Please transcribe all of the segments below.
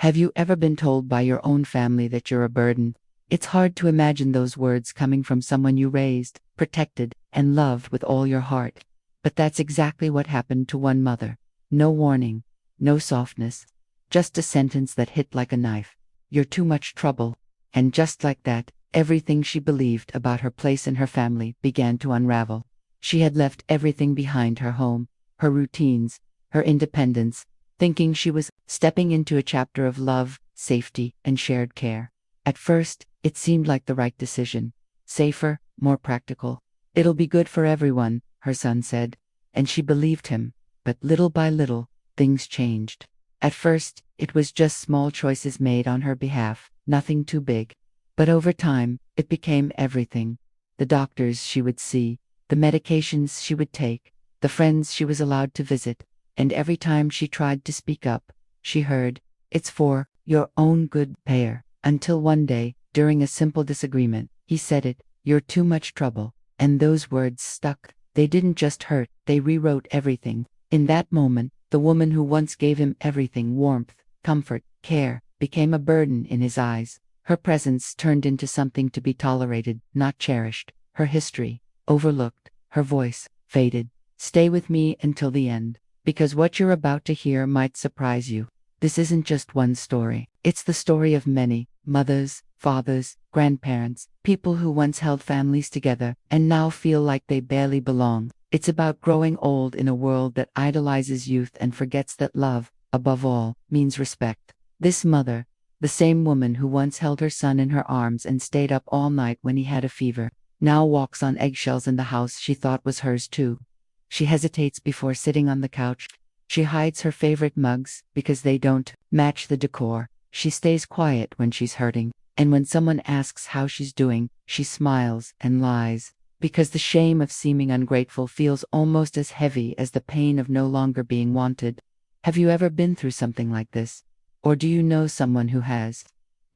Have you ever been told by your own family that you're a burden? It's hard to imagine those words coming from someone you raised, protected, and loved with all your heart. But that's exactly what happened to one mother. No warning, no softness, just a sentence that hit like a knife. You're too much trouble. And just like that, everything she believed about her place in her family began to unravel. She had left everything behind: her home, her routines, her independence, thinking she was stepping into a chapter of love, safety, and shared care. At first, it seemed like the right decision. Safer, more practical. It'll be good for everyone, her son said. And she believed him. But little by little, things changed. At first, it was just small choices made on her behalf, nothing too big. But over time, it became everything. The doctors she would see, the medications she would take, the friends she was allowed to visit. And every time she tried to speak up, she heard, "It's for your own good, pair." Until one day, during a simple disagreement, he said it, "You're too much trouble." And those words stuck. They didn't just hurt, they rewrote everything. In that moment, the woman who once gave him everything, warmth, comfort, care, became a burden in his eyes. Her presence turned into something to be tolerated, not cherished. Her history, overlooked. Her voice, faded. Stay with me until the end, because what you're about to hear might surprise you. This isn't just one story. It's the story of many mothers, fathers, grandparents, people who once held families together and now feel like they barely belong. It's about growing old in a world that idolizes youth and forgets that love, above all, means respect. This mother, the same woman who once held her son in her arms and stayed up all night when he had a fever, now walks on eggshells in the house she thought was hers too. She hesitates before sitting on the couch. She hides her favorite mugs because they don't match the decor. She stays quiet when she's hurting, and when someone asks how she's doing, she smiles and lies, because the shame of seeming ungrateful feels almost as heavy as the pain of no longer being wanted. Have you ever been through something like this? Or do you know someone who has?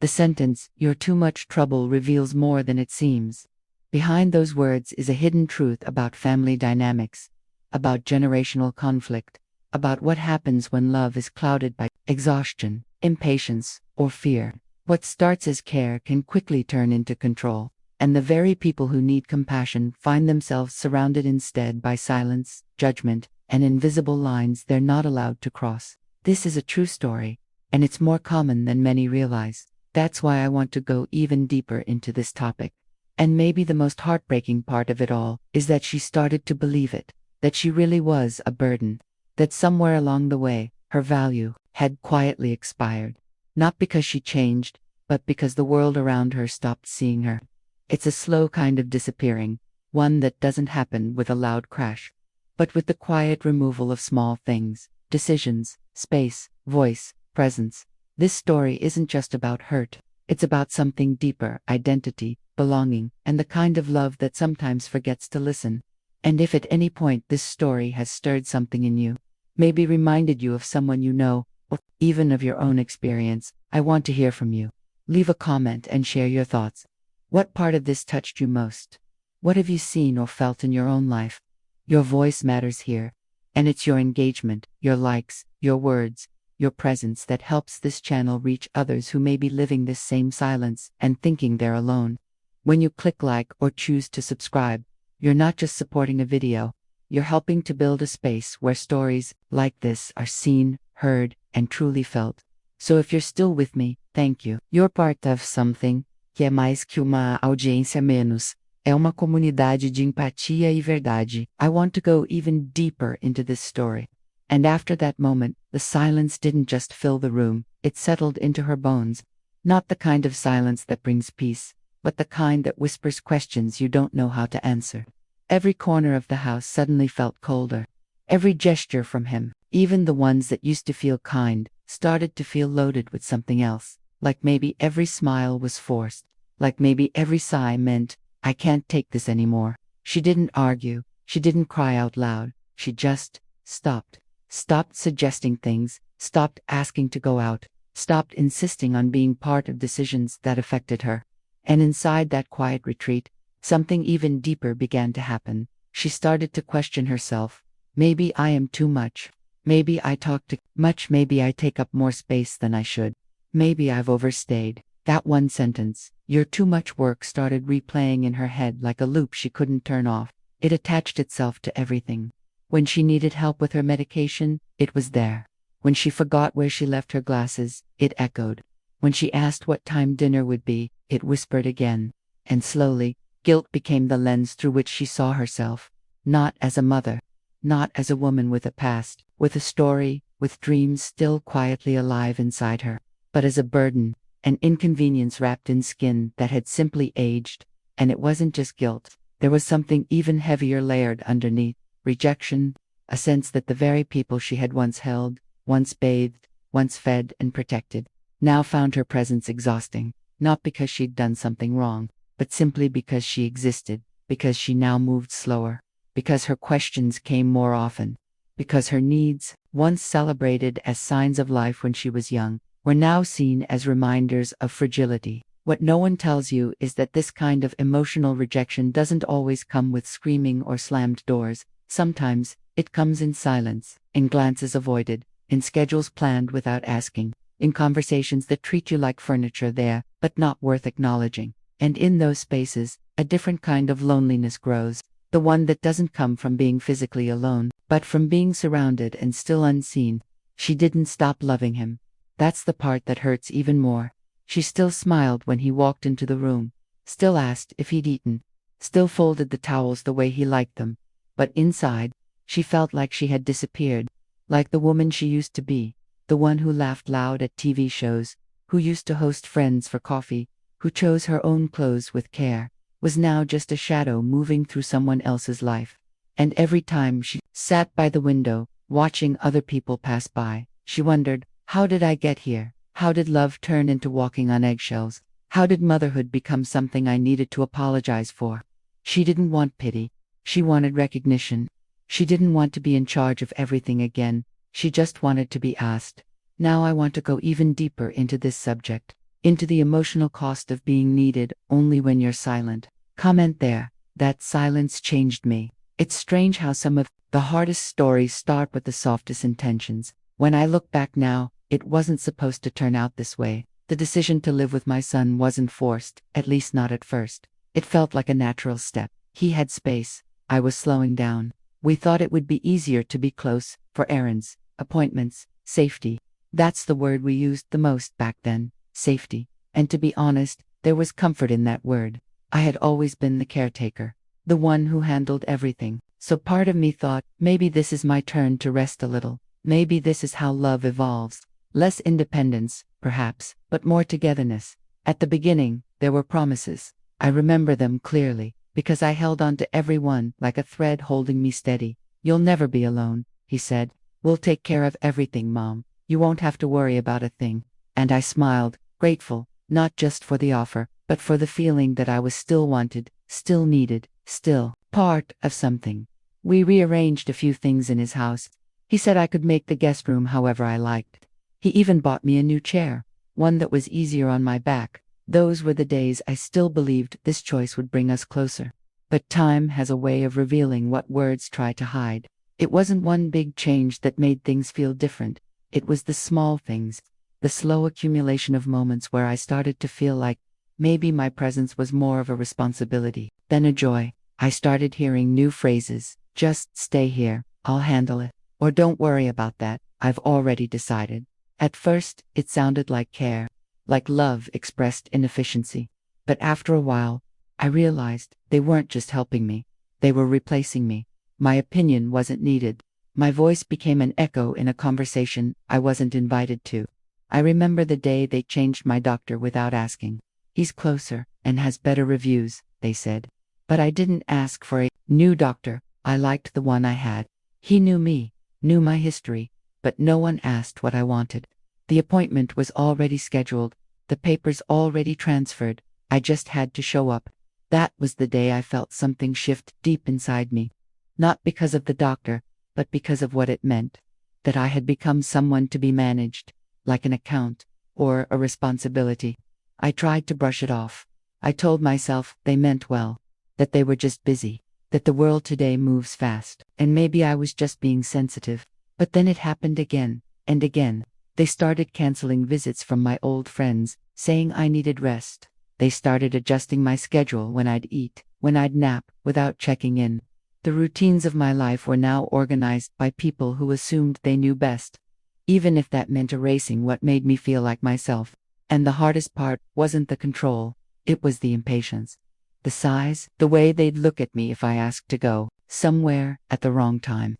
The sentence, "You're too much trouble," reveals more than it seems. Behind those words is a hidden truth about family dynamics, about generational conflict, about what happens when love is clouded by exhaustion, impatience, or fear. What starts as care can quickly turn into control, and the very people who need compassion find themselves surrounded instead by silence, judgment, and invisible lines they're not allowed to cross. This is a true story, and it's more common than many realize. That's why I want to go even deeper into this topic. And maybe the most heartbreaking part of it all is that she started to believe it, that she really was a burden, that somewhere along the way, her value had quietly expired. Not because she changed, but because the world around her stopped seeing her. It's a slow kind of disappearing, one that doesn't happen with a loud crash, but with the quiet removal of small things, decisions, space, voice, presence. This story isn't just about hurt. It's about something deeper: identity, belonging, and the kind of love that sometimes forgets to listen. And if at any point this story has stirred something in you, maybe reminded you of someone you know, or even of your own experience, I want to hear from you. Leave a comment and share your thoughts. What part of this touched you most? What have you seen or felt in your own life? Your voice matters here, and it's your engagement, your likes, your words, your presence that helps this channel reach others who may be living this same silence and thinking they're alone. When you click like or choose to subscribe, you're not just supporting a video, you're helping to build a space where stories like this are seen, heard, and truly felt. So if you're still with me, thank you. You're part of something que é mais que uma audiência menos. É uma comunidade de empatia e verdade. I want to go even deeper into this story. And after that moment, the silence didn't just fill the room, it settled into her bones. Not the kind of silence that brings peace, but the kind that whispers questions you don't know how to answer. Every corner of the house suddenly felt colder. Every gesture from him, even the ones that used to feel kind, started to feel loaded with something else. Like maybe every smile was forced. Like maybe every sigh meant, "I can't take this anymore." She didn't argue. She didn't cry out loud. She just stopped. Stopped suggesting things. Stopped asking to go out. Stopped insisting on being part of decisions that affected her. And inside that quiet retreat, something even deeper began to happen. She started to question herself. Maybe I am too much. Maybe I talk too much. Maybe I take up more space than I should. Maybe I've overstayed. That one sentence, "You're too much work," started replaying in her head like a loop she couldn't turn off. It attached itself to everything. When she needed help with her medication, it was there. When she forgot where she left her glasses, it echoed. When she asked what time dinner would be, it whispered again. And slowly, guilt became the lens through which she saw herself. Not as a mother. Not as a woman with a past, with a story, with dreams still quietly alive inside her. But as a burden, an inconvenience wrapped in skin that had simply aged. And it wasn't just guilt. There was something even heavier layered underneath. Rejection. A sense that the very people she had once held, once bathed, once fed and protected, now found her presence exhausting. Not because she'd done something wrong, but simply because she existed, because she now moved slower, because her questions came more often, because her needs, once celebrated as signs of life when she was young, were now seen as reminders of fragility. What no one tells you is that this kind of emotional rejection doesn't always come with screaming or slammed doors. Sometimes, it comes in silence, in glances avoided, in schedules planned without asking, in conversations that treat you like furniture there, but not worth acknowledging. And in those spaces, a different kind of loneliness grows, the one that doesn't come from being physically alone, but from being surrounded and still unseen. She didn't stop loving him. That's the part that hurts even more. She still smiled when he walked into the room, still asked if he'd eaten, still folded the towels the way he liked them. But inside, she felt like she had disappeared, like the woman she used to be, the one who laughed loud at TV shows, who used to host friends for coffee, who chose her own clothes with care, was now just a shadow moving through someone else's life. And every time she sat by the window, watching other people pass by, she wondered, how did I get here? How did love turn into walking on eggshells? How did motherhood become something I needed to apologize for? She didn't want pity. She wanted recognition. She didn't want to be in charge of everything again. She just wanted to be asked. Now I want to go even deeper into this subject, into the emotional cost of being needed only when you're silent. Comment there. That silence changed me. It's strange how some of the hardest stories start with the softest intentions. When I look back now, it wasn't supposed to turn out this way. The decision to live with my son wasn't forced, at least not at first. It felt like a natural step. He had space. I was slowing down. We thought it would be easier to be close, for errands, appointments, safety. That's the word we used the most back then, safety. And to be honest, there was comfort in that word. I had always been the caretaker, the one who handled everything. So part of me thought, maybe this is my turn to rest a little. Maybe this is how love evolves. Less independence, perhaps, but more togetherness. At the beginning, there were promises. I remember them clearly, because I held on to every one like a thread holding me steady. "You'll never be alone," he said. "We'll take care of everything, Mom. You won't have to worry about a thing." And I smiled, grateful, not just for the offer, but for the feeling that I was still wanted, still needed, still part of something. We rearranged a few things in his house. He said I could make the guest room however I liked. He even bought me a new chair, one that was easier on my back. Those were the days I still believed this choice would bring us closer. But time has a way of revealing what words try to hide. It wasn't one big change that made things feel different. It was the small things, the slow accumulation of moments where I started to feel like maybe my presence was more of a responsibility than a joy. I started hearing new phrases. Just stay here, I'll handle it. Or don't worry about that, I've already decided. At first, it sounded like care, like love expressed in efficiency. But after a while, I realized they weren't just helping me, they were replacing me. My opinion wasn't needed. My voice became an echo in a conversation I wasn't invited to. I remember the day they changed my doctor without asking. "He's closer and has better reviews," they said. But I didn't ask for a new doctor. I liked the one I had. He knew me, knew my history, but no one asked what I wanted. The appointment was already scheduled, the papers already transferred. I just had to show up. That was the day I felt something shift deep inside me. Not because of the doctor, but because of what it meant. That I had become someone to be managed, like an account, or a responsibility. I tried to brush it off. I told myself they meant well, that they were just busy, that the world today moves fast, and maybe I was just being sensitive. But then it happened again, and again. They started canceling visits from my old friends, saying I needed rest. They started adjusting my schedule when I'd eat, when I'd nap, without checking in. The routines of my life were now organized by people who assumed they knew best, even if that meant erasing what made me feel like myself. And the hardest part wasn't the control, it was the impatience. The sighs, the way they'd look at me if I asked to go somewhere at the wrong time.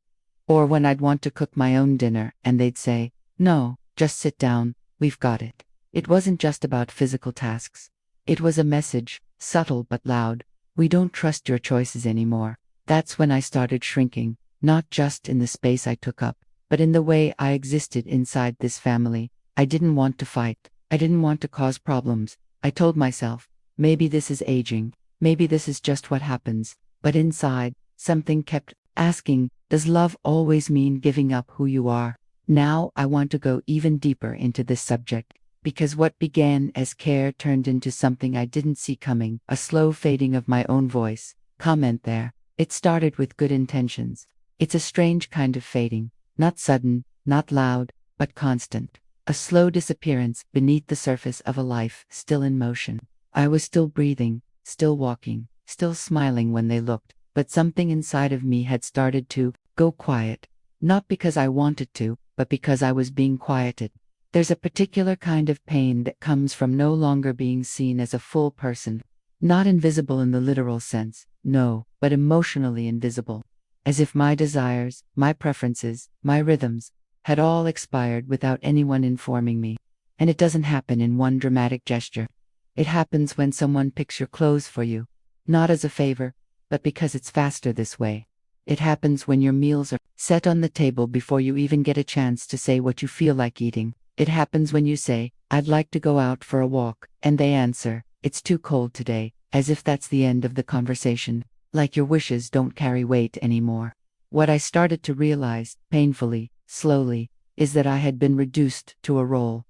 Or when I'd want to cook my own dinner and they'd say, "No, just sit down, we've got it." It wasn't just about physical tasks. It was a message, subtle but loud. "We don't trust your choices anymore." That's when I started shrinking, not just in the space I took up, but in the way I existed inside this family. I didn't want to fight. I didn't want to cause problems. I told myself, maybe this is aging. Maybe this is just what happens. But inside, something kept asking, does love always mean giving up who you are? Now I want to go even deeper into this subject, because what began as care turned into something I didn't see coming, a slow fading of my own voice. Comment there. It started with good intentions. It's a strange kind of fading, not sudden, not loud, but constant. A slow disappearance beneath the surface of a life still in motion. I was still breathing, still walking, still smiling when they looked, but something inside of me had started to go quiet. Not because I wanted to, but because I was being quieted. There's a particular kind of pain that comes from no longer being seen as a full person. Not invisible in the literal sense, no, but emotionally invisible. As if my desires, my preferences, my rhythms, had all expired without anyone informing me. And it doesn't happen in one dramatic gesture. It happens when someone picks your clothes for you, not as a favor, but because it's faster this way. It happens when your meals are set on the table before you even get a chance to say what you feel like eating. It happens when you say, "I'd like to go out for a walk," and they answer, "It's too cold today," as if that's the end of the conversation, like your wishes don't carry weight anymore. What I started to realize, painfully, slowly, is that I had been reduced to a role.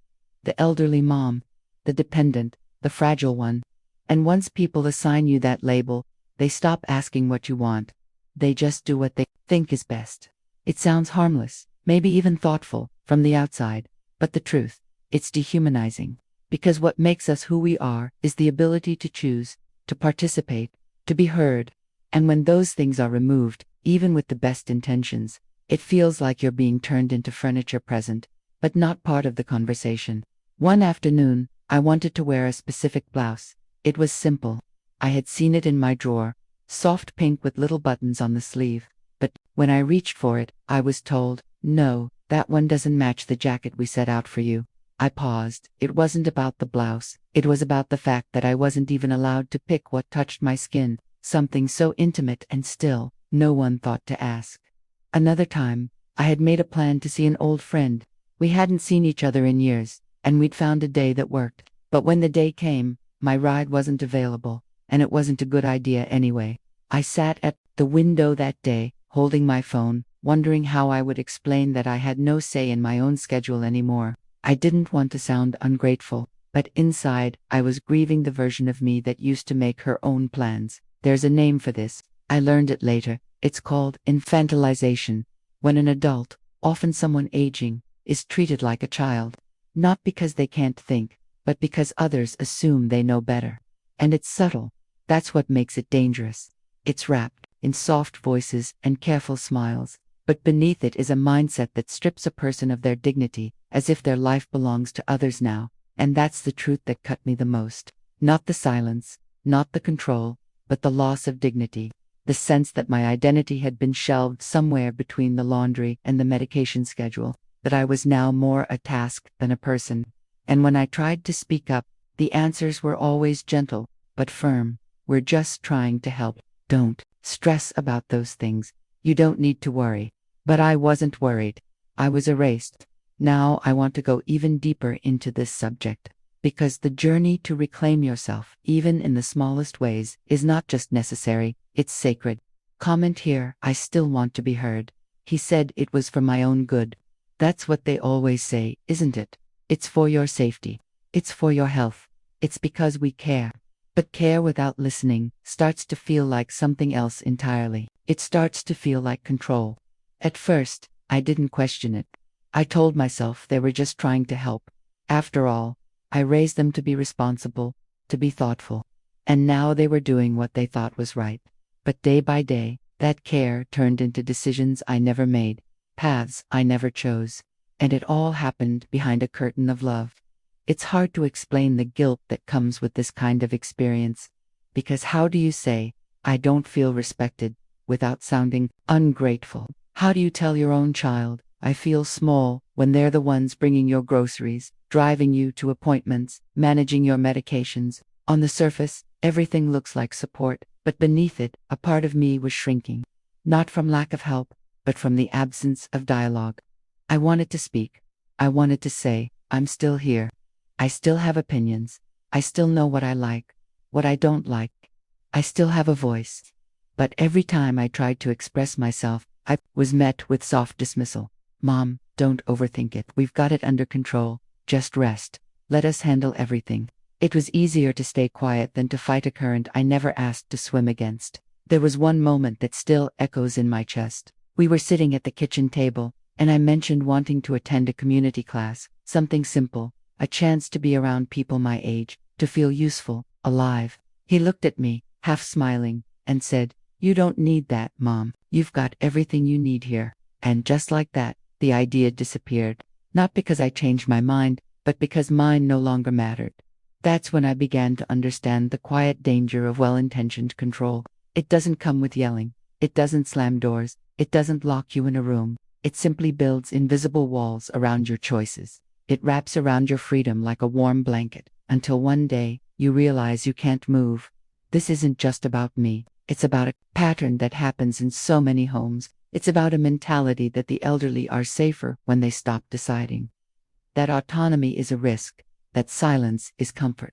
The elderly mom, the dependent, the fragile one. And once people assign you that label, they stop asking what you want. They just do what they think is best. It sounds harmless, maybe even thoughtful, from the outside, but the truth, it's dehumanizing. Because what makes us who we are is the ability to choose, to participate, to be heard. And when those things are removed, even with the best intentions, it feels like you're being turned into furniture present, but not part of the conversation. One afternoon, I wanted to wear a specific blouse. It was simple. I had seen it in my drawer, soft pink with little buttons on the sleeve. But when I reached for it, I was told, "No, that one doesn't match the jacket we set out for you." I paused. It wasn't about the blouse. It was about the fact that I wasn't even allowed to pick what touched my skin, something so intimate and still, no one thought to ask. Another time, I had made a plan to see an old friend. We hadn't seen each other in years, and we'd found a day that worked. But when the day came, my ride wasn't available, and it wasn't a good idea anyway. I sat at the window that day, holding my phone, wondering how I would explain that I had no say in my own schedule anymore. I didn't want to sound ungrateful, but inside, I was grieving the version of me that used to make her own plans. There's a name for this. I learned it later. It's called infantilization. When an adult, often someone aging, is treated like a child. Not because they can't think, but because others assume they know better. And it's subtle. That's what makes it dangerous. It's wrapped in soft voices and careful smiles, but beneath it is a mindset that strips a person of their dignity, as if their life belongs to others now. And that's the truth that cut me the most. Not the silence, not the control, but the loss of dignity. The sense that my identity had been shelved somewhere between the laundry and the medication schedule, that I was now more a task than a person. And when I tried to speak up, the answers were always gentle, but firm. "We're just trying to help. Don't stress about those things. You don't need to worry." But I wasn't worried. I was erased. Now I want to go even deeper into this subject, because the journey to reclaim yourself, even in the smallest ways, is not just necessary, it's sacred. Comment here, "I still want to be heard." He said it was for my own good. That's what they always say, isn't it? It's for your safety. It's for your health. It's because we care. But care without listening starts to feel like something else entirely. It starts to feel like control. At first, I didn't question it. I told myself they were just trying to help. After all, I raised them to be responsible, to be thoughtful. And now they were doing what they thought was right. But day by day, that care turned into decisions I never made, paths I never chose. And it all happened behind a curtain of love. It's hard to explain the guilt that comes with this kind of experience. Because how do you say, I don't feel respected, without sounding ungrateful? How do you tell your own child, I feel small, when they're the ones bringing your groceries, driving you to appointments, managing your medications? On the surface, everything looks like support, but beneath it, a part of me was shrinking. Not from lack of help, but from the absence of dialogue. I wanted to speak. I wanted to say, I'm still here. I still have opinions. I still know what I like, what I don't like. I still have a voice. But every time I tried to express myself, I was met with soft dismissal. Mom, don't overthink it. We've got it under control. Just rest. Let us handle everything. It was easier to stay quiet than to fight a current I never asked to swim against. There was one moment that still echoes in my chest. We were sitting at the kitchen table, and I mentioned wanting to attend a community class, something simple, a chance to be around people my age, to feel useful, alive. He looked at me, half smiling, and said, You don't need that, Mom. You've got everything you need here. And just like that, the idea disappeared. Not because I changed my mind, but because mine no longer mattered. That's when I began to understand the quiet danger of well-intentioned control. It doesn't come with yelling. It doesn't slam doors. It doesn't lock you in a room. It simply builds invisible walls around your choices. It wraps around your freedom like a warm blanket, until one day, you realize you can't move. This isn't just about me. It's about a pattern that happens in so many homes. It's about a mentality that the elderly are safer when they stop deciding. That autonomy is a risk. That silence is comfort.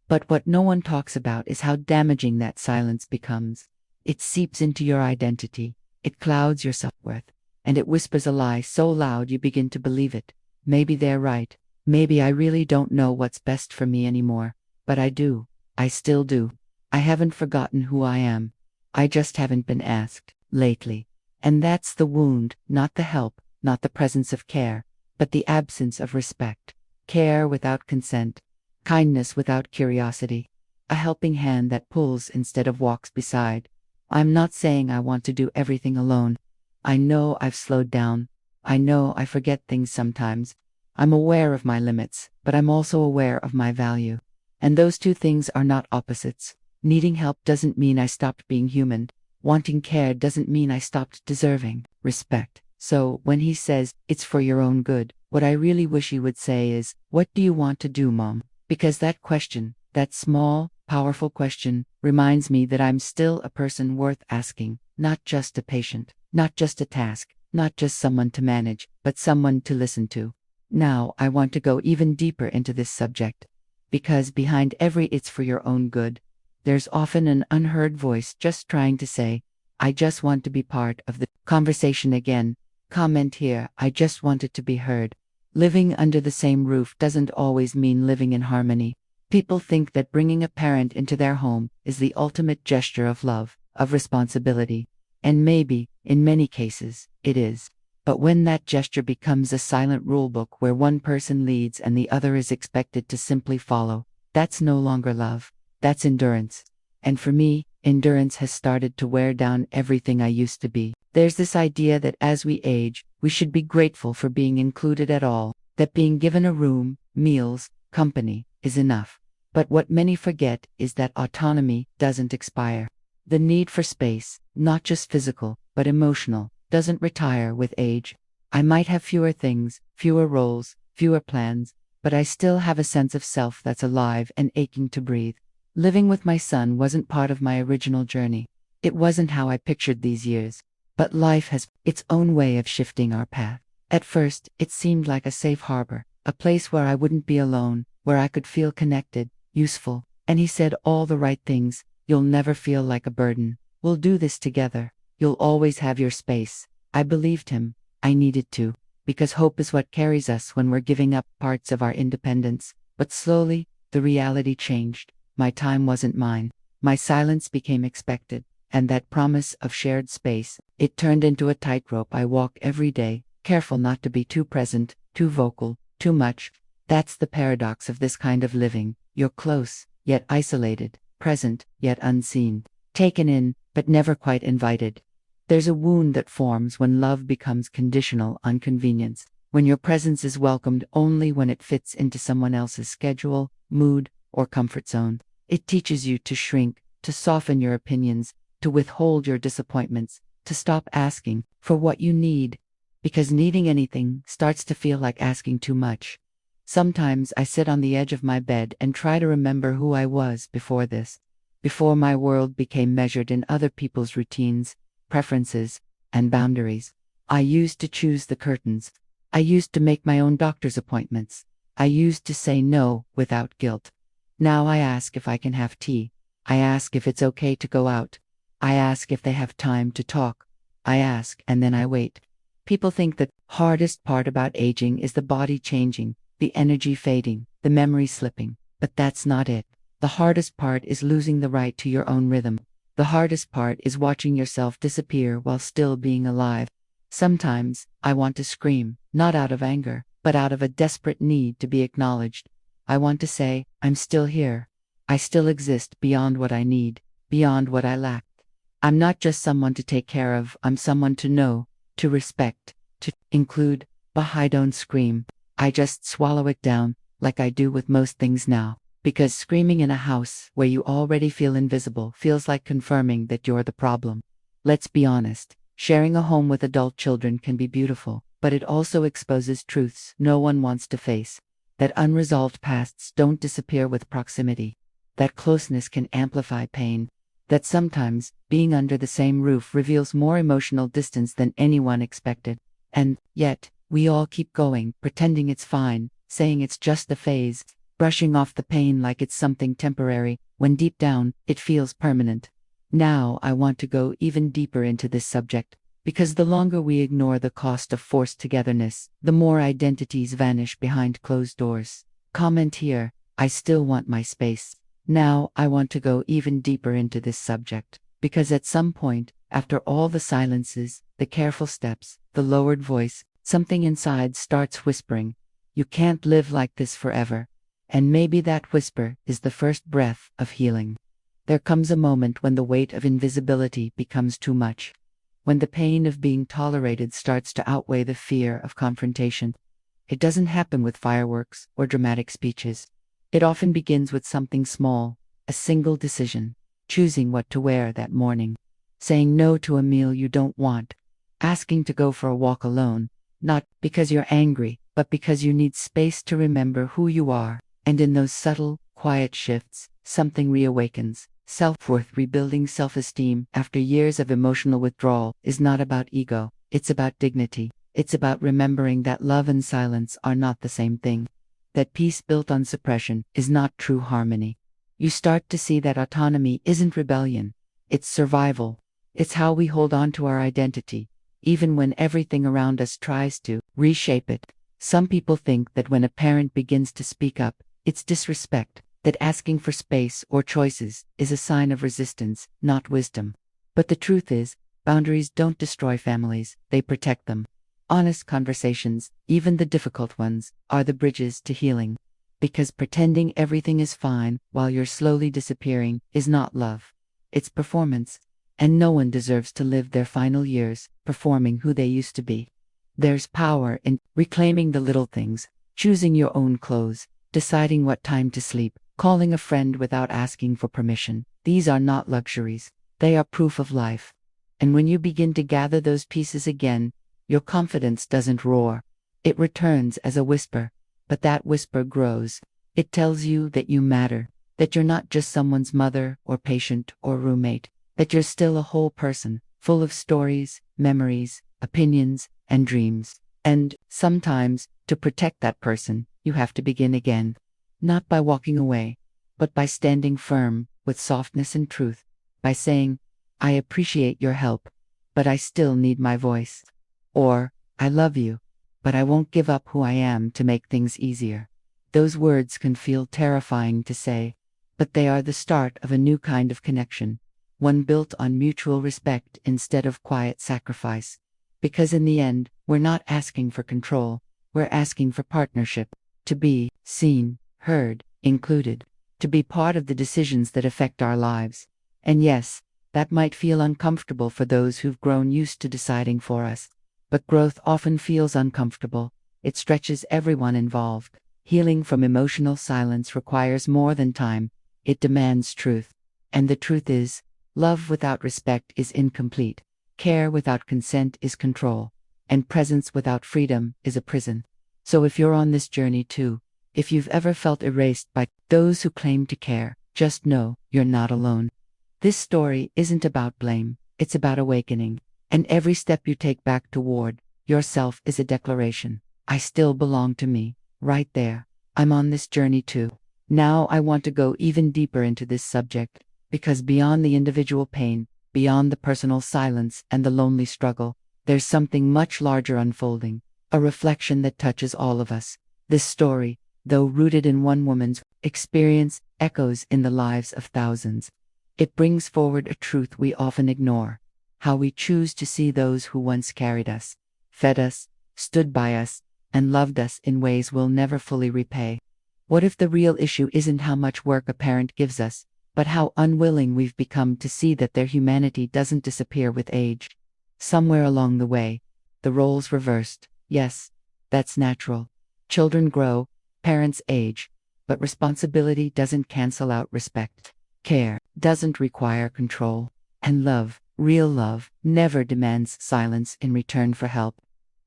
But what no one talks about is how damaging that silence becomes. It seeps into your identity. It clouds your self-worth. And it whispers a lie so loud you begin to believe it. Maybe they're right. Maybe I really don't know what's best for me anymore. But I do. I still do. I haven't forgotten who I am. I just haven't been asked, lately. And that's the wound, not the help, not the presence of care, but the absence of respect. Care without consent. Kindness without curiosity. A helping hand that pulls instead of walks beside. I'm not saying I want to do everything alone. I know I've slowed down. I know I forget things sometimes. I'm aware of my limits, but I'm also aware of my value. And those two things are not opposites. Needing help doesn't mean I stopped being human. Wanting care doesn't mean I stopped deserving respect. So, when he says, it's for your own good, what I really wish he would say is, what do you want to do, Mom? Because that question, that small, powerful question, reminds me that I'm still a person worth asking, not just a patient, not just a task, not just someone to manage, but someone to listen to. Now, I want to go even deeper into this subject. Because behind every it's for your own good, there's often an unheard voice just trying to say, I just want to be part of the conversation again. Comment here, I just wanted to be heard. Living under the same roof doesn't always mean living in harmony. People think that bringing a parent into their home is the ultimate gesture of love, of responsibility. And maybe, in many cases, it is. But when that gesture becomes a silent rulebook where one person leads and the other is expected to simply follow, that's no longer love. That's endurance. And for me, endurance has started to wear down everything I used to be. There's this idea that as we age, we should be grateful for being included at all, that being given a room, meals, company, is enough. But what many forget is that autonomy doesn't expire. The need for space, not just physical, but emotional, doesn't retire with age. I might have fewer things, fewer roles, fewer plans, but I still have a sense of self that's alive and aching to breathe. Living with my son wasn't part of my original journey. It wasn't how I pictured these years. But life has its own way of shifting our path. At first, it seemed like a safe harbor, a place where I wouldn't be alone, where I could feel connected, useful. And he said all the right things. You'll never feel like a burden. We'll do this together. You'll always have your space. I believed him. I needed to. Because hope is what carries us when we're giving up parts of our independence. But slowly, the reality changed. My time wasn't mine. My silence became expected. And that promise of shared space, it turned into a tightrope I walk every day, careful not to be too present, too vocal, too much. That's the paradox of this kind of living. You're close, yet isolated, present, yet unseen, taken in, but never quite invited. There's a wound that forms when love becomes conditional on convenience, when your presence is welcomed only when it fits into someone else's schedule, mood, or comfort zone. It teaches you to shrink, to soften your opinions, to withhold your disappointments, to stop asking for what you need, because needing anything starts to feel like asking too much. Sometimes I sit on the edge of my bed and try to remember who I was before this, before my world became measured in other people's routines, preferences, and boundaries. I used to choose the curtains. I used to make my own doctor's appointments. I used to say no without guilt. Now I ask if I can have tea. I ask if it's okay to go out. I ask if they have time to talk. I ask and then I wait. People think the hardest part about aging is the body changing, the energy fading, the memory slipping, but that's not it. The hardest part is losing the right to your own rhythm. The hardest part is watching yourself disappear while still being alive. Sometimes I want to scream, not out of anger, but out of a desperate need to be acknowledged. I want to say, I'm still here. I still exist beyond what I need, beyond what I lack. I'm not just someone to take care of, I'm someone to know, to respect, to include. But I don't scream. I just swallow it down, like I do with most things now, because screaming in a house where you already feel invisible feels like confirming that you're the problem. Let's be honest, sharing a home with adult children can be beautiful, but it also exposes truths no one wants to face. That unresolved pasts don't disappear with proximity. That closeness can amplify pain. That sometimes, being under the same roof reveals more emotional distance than anyone expected. And, yet, we all keep going, pretending it's fine, saying it's just a phase, brushing off the pain like it's something temporary, when deep down, it feels permanent. Now I want to go even deeper into this subject, because the longer we ignore the cost of forced togetherness, the more identities vanish behind closed doors. Comment here, I still want my space. Now I want to go even deeper into this subject, because at some point, after all the silences, the careful steps, the lowered voice, something inside starts whispering, you can't live like this forever. And maybe that whisper is the first breath of healing. There comes a moment when the weight of invisibility becomes too much, when the pain of being tolerated starts to outweigh the fear of confrontation. It doesn't happen with fireworks or dramatic speeches. It often begins with something small, a single decision, choosing what to wear that morning, saying no to a meal you don't want, asking to go for a walk alone, not because you're angry, but because you need space to remember who you are. And in those subtle, quiet shifts, something reawakens. Self-worth. Rebuilding self-esteem after years of emotional withdrawal is not about ego, it's about dignity. It's about remembering that love and silence are not the same thing. That peace built on suppression is not true harmony. You start to see that autonomy isn't rebellion, it's survival. It's how we hold on to our identity, even when everything around us tries to reshape it. Some people think that when a parent begins to speak up, it's disrespect, that asking for space or choices is a sign of resistance, not wisdom. But the truth is, boundaries don't destroy families, they protect them. Honest conversations, even the difficult ones, are the bridges to healing. Because pretending everything is fine while you're slowly disappearing is not love. It's performance. And no one deserves to live their final years performing who they used to be. There's power in reclaiming the little things, choosing your own clothes, deciding what time to sleep, calling a friend without asking for permission. These are not luxuries. They are proof of life. And when you begin to gather those pieces again, your confidence doesn't roar. It returns as a whisper. But that whisper grows. It tells you that you matter, that you're not just someone's mother or patient or roommate, that you're still a whole person, full of stories, memories, opinions, and dreams. And sometimes, to protect that person, you have to begin again. Not by walking away, but by standing firm, with softness and truth, by saying, I appreciate your help, but I still need my voice. Or, I love you, but I won't give up who I am to make things easier. Those words can feel terrifying to say, but they are the start of a new kind of connection, one built on mutual respect instead of quiet sacrifice. Because in the end, We're not asking for control, we're asking for partnership, to be seen, heard, included, to be part of the decisions that affect our lives. And yes, that might feel uncomfortable for those who've grown used to deciding for us. But growth often feels uncomfortable. It stretches everyone involved. Healing from emotional silence requires more than time. It demands truth. And the truth is, love without respect is incomplete. Care without consent is control. And presence without freedom is a prison. So if you're on this journey too, if you've ever felt erased by those who claim to care, just know you're not alone. This story isn't about blame, it's about awakening. And every step you take back toward yourself is a declaration. I still belong to me, right there. I'm on this journey too. Now I want to go even deeper into this subject, because beyond the individual pain, beyond the personal silence and the lonely struggle, there's something much larger unfolding, a reflection that touches all of us. This story, though rooted in one woman's experience, echoes in the lives of thousands. It brings forward a truth we often ignore: how we choose to see those who once carried us, fed us, stood by us, and loved us in ways we'll never fully repay. What if the real issue isn't how much work a parent gives us, but how unwilling we've become to see that their humanity doesn't disappear with age? Somewhere along the way, the roles reversed. Yes, that's natural. Children grow, parents age, but responsibility doesn't cancel out respect. Care doesn't require control. And love, real love, never demands silence in return for help.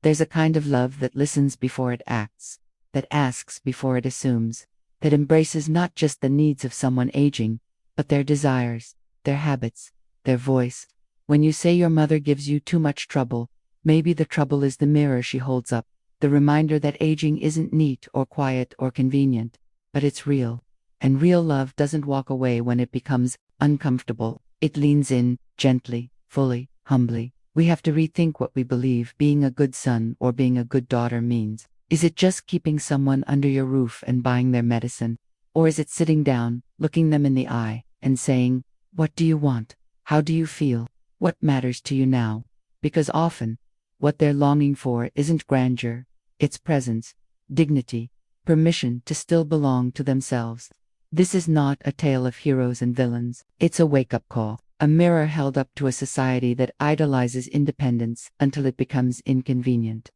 There's a kind of love that listens before it acts, that asks before it assumes, that embraces not just the needs of someone aging, but their desires, their habits, their voice. When you say your mother gives you too much trouble, maybe the trouble is the mirror she holds up, the reminder that aging isn't neat or quiet or convenient, but it's real. And real love doesn't walk away when it becomes uncomfortable. It leans in, gently, fully, humbly. We have to rethink what we believe being a good son or being a good daughter means. Is it just keeping someone under your roof and buying their medicine? Or is it sitting down, looking them in the eye, and saying, "What do you want? How do you feel? What matters to you now?" Because often, what they're longing for isn't grandeur, it's presence, dignity, permission to still belong to themselves. This is not a tale of heroes and villains. It's a wake-up call, a mirror held up to a society that idolizes independence until it becomes inconvenient,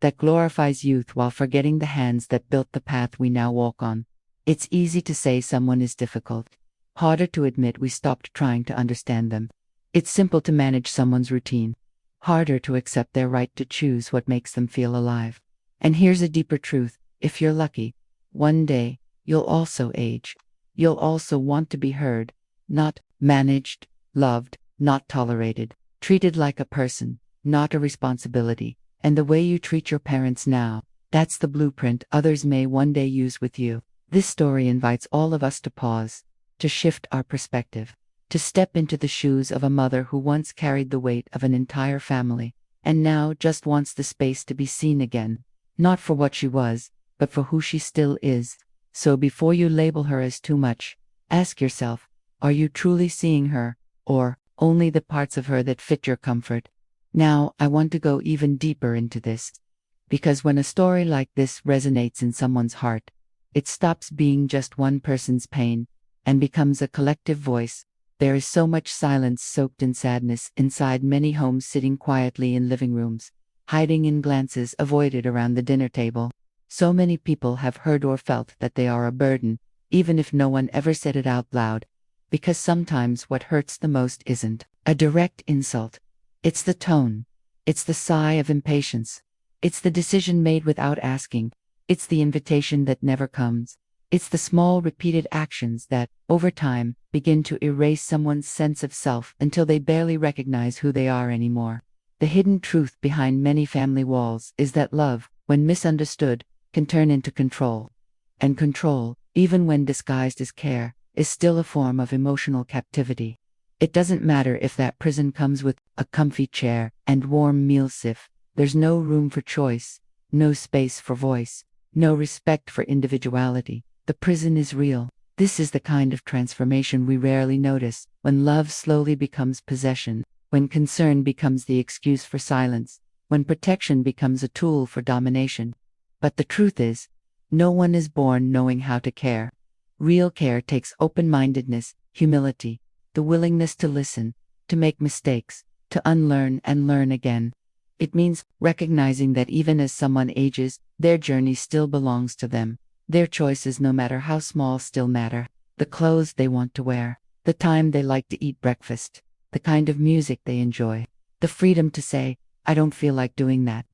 that glorifies youth while forgetting the hands that built the path we now walk on. It's easy to say someone is difficult, harder to admit we stopped trying to understand them. It's simple to manage someone's routine, harder to accept their right to choose what makes them feel alive. And here's a deeper truth: if you're lucky, one day, you'll also age. You'll also want to be heard, not managed, loved, not tolerated, treated like a person, not a responsibility. And the way you treat your parents now, that's the blueprint others may one day use with you. This story invites all of us to pause, to shift our perspective, to step into the shoes of a mother who once carried the weight of an entire family, and now just wants the space to be seen again, not for what she was, but for who she still is. So before you label her as too much, ask yourself, are you truly seeing her, or only the parts of her that fit your comfort? Now, I want to go even deeper into this, because when a story like this resonates in someone's heart, it stops being just one person's pain and becomes a collective voice. There is so much silence soaked in sadness inside many homes, sitting quietly in living rooms, hiding in glances avoided around the dinner table. So many people have heard or felt that they are a burden, even if no one ever said it out loud, because sometimes what hurts the most isn't a direct insult. It's the tone. It's the sigh of impatience. It's the decision made without asking. It's the invitation that never comes. It's the small repeated actions that, over time, begin to erase someone's sense of self until they barely recognize who they are anymore. The hidden truth behind many family walls is that love, when misunderstood, can turn into control. And control, even when disguised as care, is still a form of emotional captivity. It doesn't matter if that prison comes with a comfy chair and warm meal sif. There's no room for choice, no space for voice, no respect for individuality. The prison is real. This is the kind of transformation we rarely notice, when love slowly becomes possession, when concern becomes the excuse for silence, when protection becomes a tool for domination. But the truth is, no one is born knowing how to care. Real care takes open-mindedness, humility, the willingness to listen, to make mistakes, to unlearn and learn again. It means recognizing that even as someone ages, their journey still belongs to them. Their choices, no matter how small, still matter. The clothes they want to wear, the time they like to eat breakfast, the kind of music they enjoy, the freedom to say, I don't feel like doing that.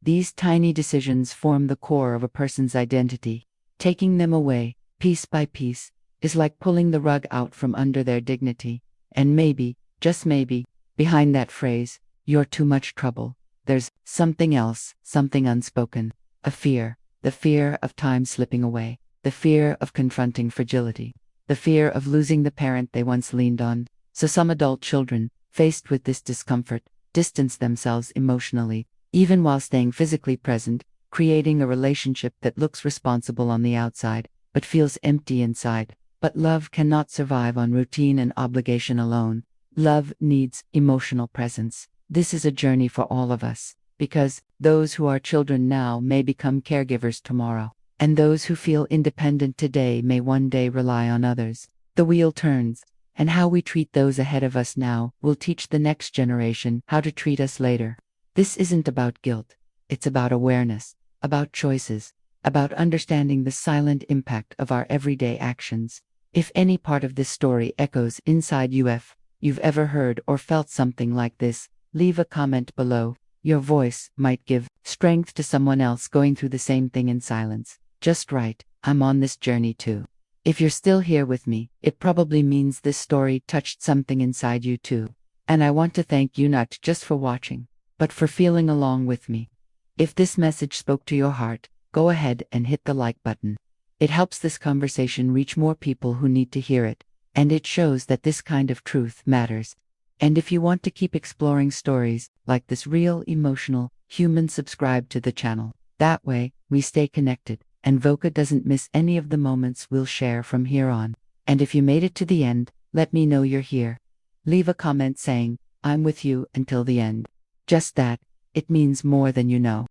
These tiny decisions form the core of a person's identity. Taking them away, piece by piece, is like pulling the rug out from under their dignity. And maybe, just maybe, behind that phrase, "you're too much trouble," there's something else, something unspoken. A fear, the fear of time slipping away, the fear of confronting fragility, the fear of losing the parent they once leaned on. So some adult children, faced with this discomfort, distance themselves emotionally, even while staying physically present, creating a relationship that looks responsible on the outside, but feels empty inside. But love cannot survive on routine and obligation alone. Love needs emotional presence. This is a journey for all of us, because those who are children now may become caregivers tomorrow, and those who feel independent today may one day rely on others. The wheel turns, and how we treat those ahead of us now will teach the next generation how to treat us later. This isn't about guilt. It's about awareness, about choices, about understanding the silent impact of our everyday actions. If any part of this story echoes inside you, if you've ever heard or felt something like this, leave a comment below. Your voice might give strength to someone else going through the same thing in silence. Just write, I'm on this journey too. If you're still here with me, it probably means this story touched something inside you too. And I want to thank you not just for watching, but for feeling along with me. If this message spoke to your heart, go ahead and hit the like button. It helps this conversation reach more people who need to hear it, and it shows that this kind of truth matters. And if you want to keep exploring stories like this, real, emotional, human, subscribe to the channel. That way, we stay connected, and Voca doesn't miss any of the moments we'll share from here on. And if you made it to the end, let me know you're here. Leave a comment saying, I'm with you until the end. Just that, it means more than you know.